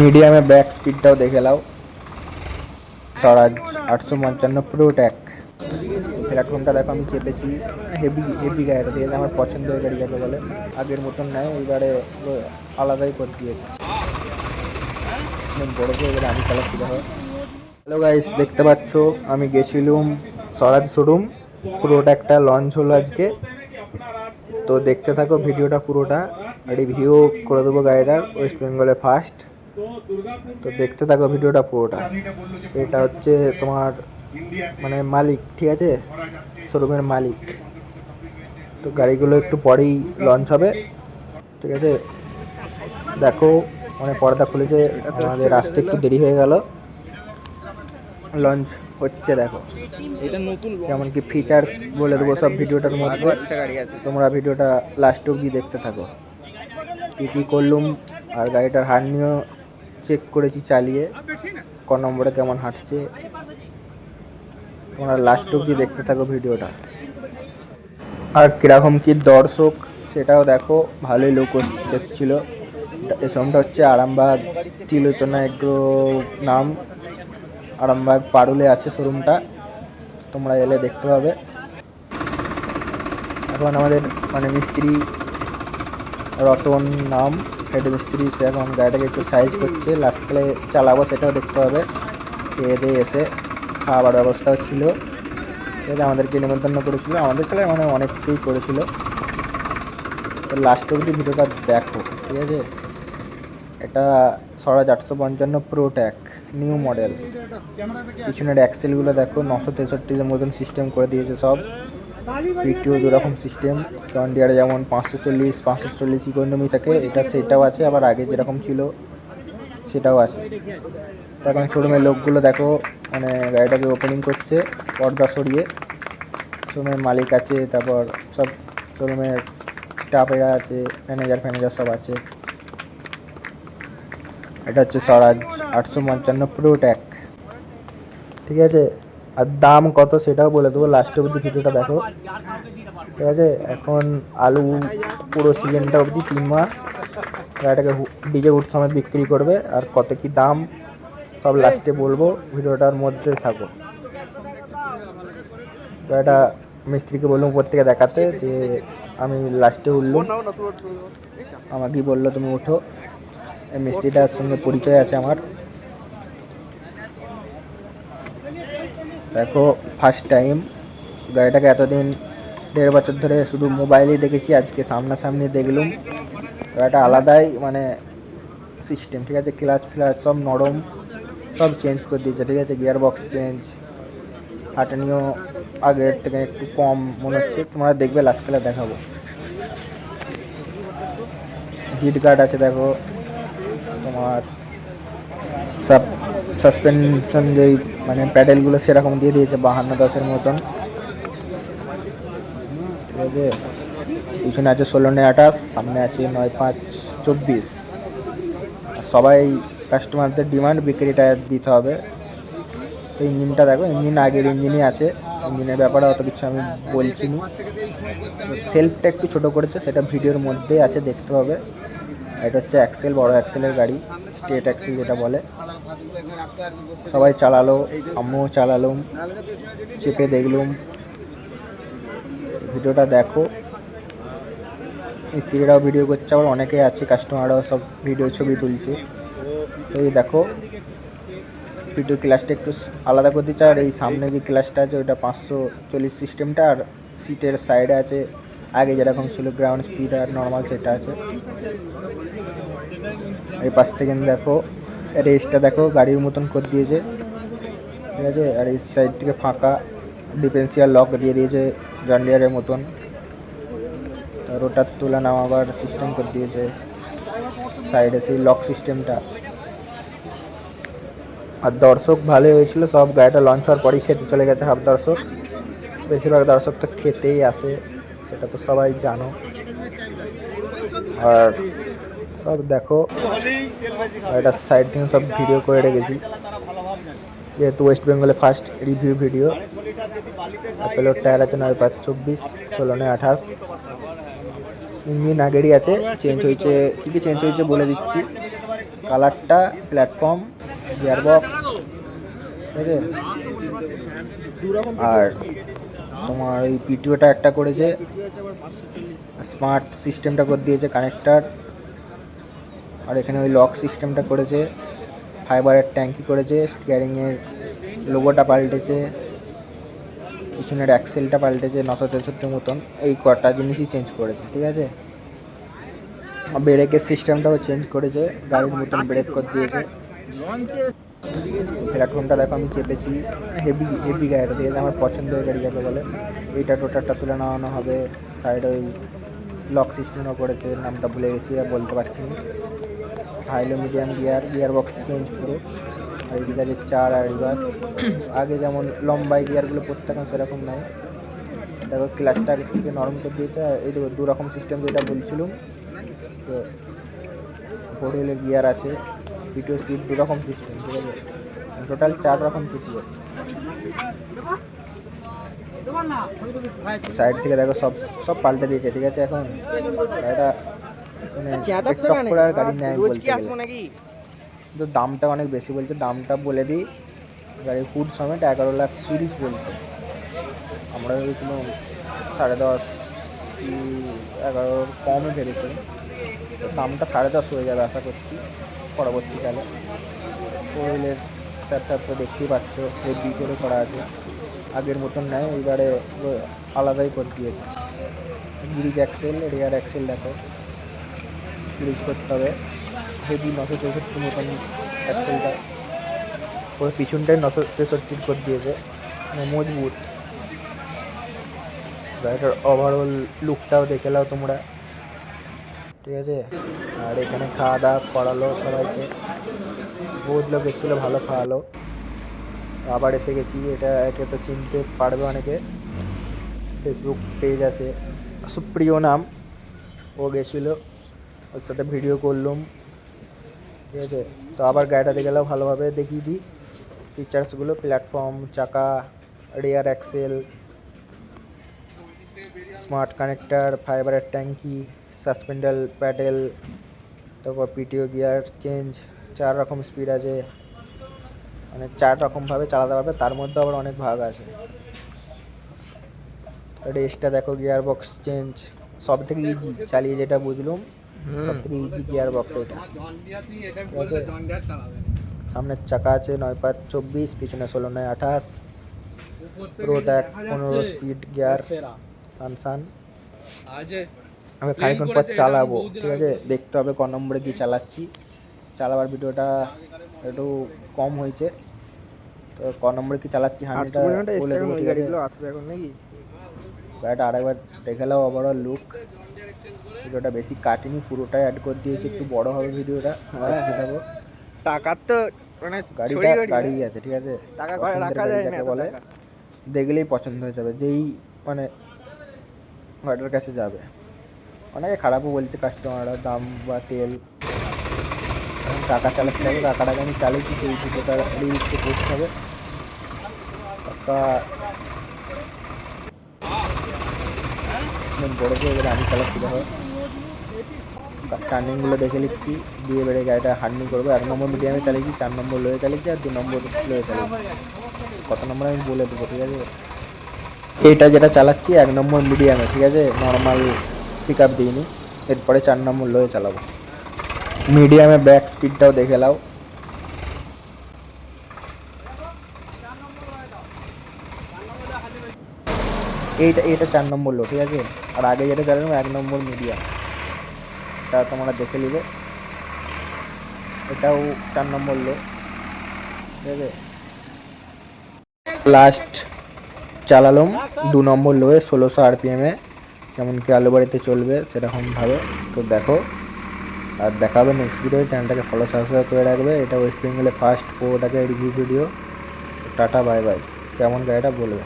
মিডিয়ামে ব্যাক স্পিডটাও দেখে নাও। স্বরাজ 855 প্রো ট্যাক। প্ল্যাটফর্মটা দেখো আমি চেপেছি, হেভি হেভি গাড়িটা, ঠিক আছে, আমার পছন্দের গাড়ি যাকে বলে। আগের মতন নয়, এবারে পুরো আলাদাই করে দিয়েছে, বড়কে এবারে আমি চালাচ্ছি দেখো। হ্যালো গাইস, দেখতে পাচ্ছ আমি গেছিলুম স্বরাজ শোরুম, প্রো ট্যাকটা লঞ্চ হলো আজকে। তো দেখতে থাকো ভিডিওটা পুরোটা, রিভিউ করে দেবো গাড়িটার, ওয়েস্ট বেঙ্গলে ফার্স্ট। তো দেখতে থাকো ভিডিওটা পুরোটা। এটা হচ্ছে তোমার মানে মালিক, ঠিক আছে, শোরুমের মালিক। তো গাড়িগুলো একটু পরেই লঞ্চ হবে, ঠিক আছে। দেখো মানে পর্দা খুলেছে, আমাদের আসতে একটু দেরি হয়ে গেল, লঞ্চ হচ্ছে দেখো। যেমন কি ফিচার্স বলে দেবো সব ভিডিওটার মধ্যে, তোমরা ভিডিওটা লাস্ট অবধি দেখতে থাকো। কী করলুম আর গাড়িটার হার্নিও চেক করেছি চালিয়ে, ক নম্বরে কেমন হাঁটছে, তোমরা লাস্ট অবধি দেখতে থাকো ভিডিওটা। আর কীরকম কী দর্শক সেটাও দেখো, ভালোই লোক এসেছিলো। এই শোরুমটা হচ্ছে আরামবাগ ত্রিলোচনা এগ্রো নাম, আরামবাগ পারুলে আছে শোরুমটা, তোমরা এলে দেখতে পাবে। এখন আমাদের মানে মিস্ত্রি রতন নাম, হেড মিস্ত্রি, সে এখন গাড়িটাকে একটু সাইজ করছে, লাস্টকালে চালাবো সেটাও দেখতে হবে। খেয়ে দিয়ে এসে খাওয়ার ব্যবস্থাও ছিল, ঠিক আছে, আমাদেরকে নিমন্ত্রণ করেছিল, আমাদের কালে মানে অনেককেই করেছিল। তো লাস্ট অবধি ভিডিওটা দেখো, ঠিক আছে। এটা স্বরাজ 855 প্রো ট্যাক নিউ মডেল। পিছনের অ্যাক্সেলগুলো দেখো, 963 মতন সিস্টেম করে দিয়েছে সব। পিটিও দুরকম সিস্টেম, জন ডিয়ারে যেমন 540 ইকোনমি থাকে, এটা সেটাও আছে, আবার আগে যেরকম ছিল সেটাও আছে। তো এখন শোরুমের লোকগুলো দেখো মানে গাড়িটাকে ওপেনিং করছে, পর্দা সরিয়ে। শোরুমের মালিক আছে, তারপর সব শোরুমের স্টাফেরা আছে, ম্যানেজার সব আছে। এটা হচ্ছে স্বরাজ 855 প্রো ট্যাক, ঠিক আছে। আর দাম কত সেটাও বলে দেবো, লাস্ট অবধি ভিডিওটা দেখো, ঠিক আছে। এখন আলু পুরো সিজনটা অবধি 3 মাস গাড়িটাকে ডিজে উড সমেত বিক্রি করবে, আর কত কি দাম সব লাস্টে বলবো, ভিডিওটার মধ্যে থাকো। গাড়িটা মিস্ত্রিকে বললাম উপর থেকে দেখাতে, দিয়ে আমি লাস্টে উঠলাম, আমাকেই বললো তুমি ওঠো। এই মিস্ত্রিটার সঙ্গে পরিচয় আছে আমার। দেখো ফার্স্ট টাইম গাড়িটাকে, এতদিন 1.5 বছর ধরে শুধু মোবাইলেই দেখেছি, আজকে সামনাসামনি দেখলুম। গাড়িটা আলাদাই মানে সিস্টেম, ঠিক আছে। ক্লাচ ফ্লাচ সব নরম, সব চেঞ্জ করে দিয়েছে, ঠিক আছে। গিয়ার বক্স চেঞ্জ, হাঁটানিও আগের থেকে একটু কম মনে হচ্ছে, তোমরা দেখবে লাস্টকালে দেখাবো। হিট গার্ড আছে দেখো, তোমার সব সাসপেনশন যেই মানে প্যাডেলগুলো সেরকম দিয়ে দিয়েছে 52-10 মতন, ঠিক আছে। পিছনে আছে 16-28, সামনে আছে 9-5-24। সবাই কাস্টমারদের ডিমান্ড বিক্রিটা দিতে হবে। তো ইঞ্জিনটা দেখো, ইঞ্জিন আগের ইঞ্জিনই আছে, ইঞ্জিনের ব্যাপারে অত কিছু আমি বলছি না। সেলফটা একটু ছোটো করেছে, সেটা ভিডিওর মধ্যেই আছে, দেখতে হবে। এটা হচ্ছে অ্যাক্সেল, বড় অ্যাক্সেলের গাড়ি, স্টেট অ্যাক্সেল যেটা বলে। সবাই চালালো, আমিও চালালুম, চেপে দেখলুম। ভিডিওটা দেখো, স্ত্রীরাও ভিডিও করছে, আবার অনেকেই আছে, কাস্টমাররাও সব ভিডিও ছবি তুলছে। তো এই দেখো ভিডিও ক্লাসটা একটু আলাদা করে দিচ্ছে, আর এই সামনে যে ক্লাসটা আছে ওইটা 540 সিস্টেমটা, আর সিটের সাইডে আছে আগে যেরকম ছিল গ্রাউন্ড স্পিড আর নর্মাল, সেটা আছে। এই পাশ থেকে দেখো রেসটা দেখো, গাড়ির মতন করে দিয়েছে, ঠিক আছে। আর এই সাইড থেকে ফাঁকা, ডিফেন্সিয়াল লক দিয়ে দিয়েছে জন ডিয়ারের মতন। রোটার তোলা নামাবার সিস্টেম করে দিয়েছে সাইডে, সেই লক সিস্টেমটা। আর দর্শক ভালোই হয়েছিল, সব গাড়িটা লঞ্চ হওয়ার পরেই খেতে চলে গেছে হাফ দর্শক, বেশিরভাগ দর্শক তো খেতেই আসে, সেটা তো সবাই জানো। আর সব দেখো গাড়িটার সাইড থেকে সব ভিডিও করে রেখেছি, যেহেতু ওয়েস্ট বেঙ্গলে ফার্স্ট রিভিউ ভিডিও। অ্যাপেলোর টায়ার আছে 9-5-24, 16-28। ইঞ্জিন আগেরই আছে, চেঞ্জ হয়েছে, কী কী চেঞ্জ হয়েছে বলে দিচ্ছি। কালারটা, প্ল্যাটফর্ম, গিয়ারবক্স, ঠিক আছে। আর তোমার ওই পিটিওটা একটা করেছে, স্মার্ট সিস্টেমটা করে দিয়েছে, কানেক্টার। আর এখানে ওই লক সিস্টেমটা করেছে, ফাইবারের ট্যাঙ্কি করেছে, স্টিয়ারিংয়ের লোগোটা পাল্টেছে, পিছনের অ্যাক্সেলটা পাল্টেছে 963 মতন। এই কটা জিনিসই চেঞ্জ করেছে, ঠিক আছে। ব্রেকের সিস্টেমটাও চেঞ্জ করেছে, গাড়ির মতন ব্রেক করে দিয়েছে। প্ল্যাটফর্মটা দেখো আমি চেপেছি, হেভি হেভি গাড়িটা, ঠিক আছে। আমার পছন্দের গাড়ি যাকে বলে। এইটা টোটারটা তুলে নেওয়ানো হবে। সাইডে ওই লক সিস্টেমও করেছে, নামটা ভুলে গেছি আর বলতে পারছি না। হাইলো মিডিয়াম গিয়ার বক্স চেঞ্জ পুরো। আর এদিকে আছে 4 আর রিভার্স। আগে যেমন লম্বাই গিয়ারগুলো পড়তাম সেরকম নাই। দেখো ক্লাসটা আগে থেকে নরম করে দিয়েছে। এই দেখো 2 রকম সিস্টেম যেটা বলছিলাম, তো 4 হুইলের গিয়ার আছে, পিটিও স্পিড 2 রকম সিস্টেম, ঠিক আছে। টোটাল 4 রকম পিটিও। সাইড থেকে দেখো সব পাল্টে দিয়েছে, ঠিক আছে। এখন এটা মানে টিকটক করে আর গাড়ি নেয় বলতে গেলে, কিন্তু দামটা অনেক বেশি বলছে। দামটা বলে দিই, গাড়ির হুড সমেত 11,30,000 বলছে। আমরা ভেবেছিলাম 10.5 কি 11 কমে ভেবেছিলাম, তো দামটা 10.5 হয়ে যাবে আশা করছি পরবর্তীকালে। 4 হুইলের স্যারটা তো দেখতেই পাচ্ছ, হেভি করে করা আছে, আগের মতন নেয়, এইবারে আলাদাই করে দিয়েছে। ব্রিজ অ্যাক্সেল, রেয়ার অ্যাক্সেল দেখো, ব্রিজ করতে হবে, হেভি 963 মতন অ্যাক্সেলটা, ওর পিছনটাই 963 করে দিয়েছে, মানে মজবুত। গাড়িটার ওভারঅল লুকটাও দেখে নাও তোমরা, ঠিক আছে। আর এখানে খাওয়া দাওয়া করালো সবাইকে, বহুত লোক এসেছিলো, ভালো খাওয়ালো। আবার এসে গেছি, এটা তো চিনতে পারবে অনেকে, ফেসবুক পেজ আছে সুপ্রিয় নাম, ও গেছিলো, ওর সাথে ভিডিও করলাম, ঠিক আছে। তো আবার গাড়িটা দেখে গেলেও ভালোভাবে দেখিয়ে দিই ফিচার্সগুলো, প্ল্যাটফর্ম, চাকা, রেয়ার অ্যাক্সেল, স্মার্ট কানেক্টার, ফাইবারের ট্যাঙ্কি, সাসপেন্ডাল প্যাডেল, তারপর পিটিও গিয়ার চেঞ্জ, 4 রকম স্পিড আছে, মানে 4 রকমভাবে চালাতে পারবে, তার মধ্যে আবার অনেক ভাগ আছে। রেসটা দেখো, গিয়ার বক্স চেঞ্জ, সব থেকে ইজি চালিয়ে যেটা বুঝলাম, সব থেকে ইজি গিয়ার বক্স এটা, ঠিক আছে। সামনের চাকা আছে 9/5-24, পিছনে 16/28, পুরোটা 15 স্পিড গিয়ার ফাংশন। আমি খানিক্ষণ পর চালাবো, ঠিক আছে, দেখতে হবে ক নম্বরে কি চালাচ্ছি। চালাবার ভিডিওটা একটু কম হয়েছে, তো ক নম্বরে কি চালাচ্ছি হান্ডিটা বলে দেবো, ঠিক আছে। আসবে এখন নাকি গাড়িটা আরেকবার দেখে নাও, ওভারঅল লুক। ভিডিওটা বেশি কাটিনি, পুরোটাই অ্যাড করে দিয়েছি, একটু বড় হবে ভিডিওটা, দেখতে থাকো। টাকার তো মানে গাড়ি আছে, ঠিক আছে, টাকা রাখা যায় না বলে, দেখলেই পছন্দ হয়ে যাবে, যেই মানে গাড়িটার কাছে যাবে। অনেকে খারাপও বলছে কাস্টমাররা, দাম বা তেল। টাকা চালাতে হবে, টাকাটাকে আমি চালিয়েছি, সেই ভিডিওটা রিলসে পোস্ট হবে। টাকা বড়েছে, এবারে আমি চালাচ্ছি, দেখো টার্নিংগুলো দেখে নিচ্ছি, দিয়ে এবারে গাড়িটা হার্ডনিং করবো। 1 নম্বর মিডিয়ামে চালিয়েছি, 4 নম্বর লোয়ে চালিয়েছি, আর 2 নম্বর লোয়ে চালিয়েছি। কত নম্বর আমি বলে দেবো, ঠিক আছে। এইটা যেটা চালাচ্ছি 1 নম্বর মিডিয়ামে, ঠিক আছে, নর্মাল পিক আপ দিইনি। এরপরে 4 নম্বর লোয়ে চালাবো। মিডিয়ামে ব্যাক স্পিডটাও দেখে নাও, এইটা 4 নম্বর লো, ঠিক আছে। আর আগে যেটা চালালাম 1 নম্বর মিডিয়াম, এটা তোমরা দেখে নিবে, এটাও 4 নম্বর লো, ঠিক আছে। লাস্ট চালালাম 2 নম্বর লোয়ে 1600 RPM-এ, যেমন কি আলু বাড়িতে চলবে সেরকমভাবে। তো দেখো, আর দেখাবে নেক্সট ভিডিও। চ্যানেলটাকে ফলো সাবস্ক্রাইব করে রাখবে। এটা ওয়েস্ট বেঙ্গলের ফার্স্ট 4টাকে review video. Tata, bye bye. কেমন গাড়িটা বলবে।